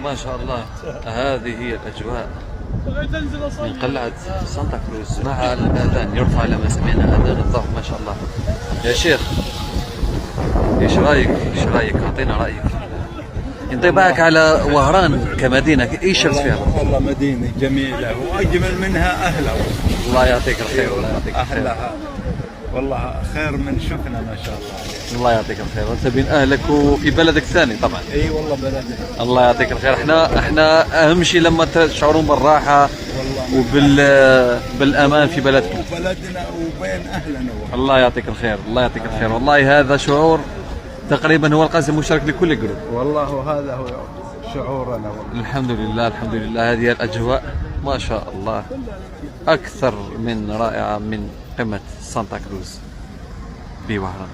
ما شاء الله. هذه هي الأجواء من قلعة سانتا كروز مع الأذان يرفع لما سمعنا أذان الظهر. ما شاء الله. يا شيخ ايش رايك؟ اعطينا رايك. انطباعك على وهران كمدينه، ايش شفت فيها؟ والله مدينه جميله واجمل منها اهلها. الله يعطيك الخير. الله يعطيك الخير. اهلها والله خير من شفنا ما شاء الله عليك. الله يعطيك الخير. انت بين اهلك وفي بلدك الثاني طبعا. اي والله بلدنا. الله يعطيك الخير. احنا اهم شيء لما تشعرون بالراحه بالامان في بلدكم. وبلدنا وبين اهلنا. الله يعطيك الخير. الله يعطيك الخير. والله هذا شعور تقريبا هو القاسم المشترك لكل القلوب. والله هذا هو شعورنا والله. الحمد لله الحمد لله. هذه الأجواء ما شاء الله أكثر من رائعة من قمة سانتا كروز بوهران.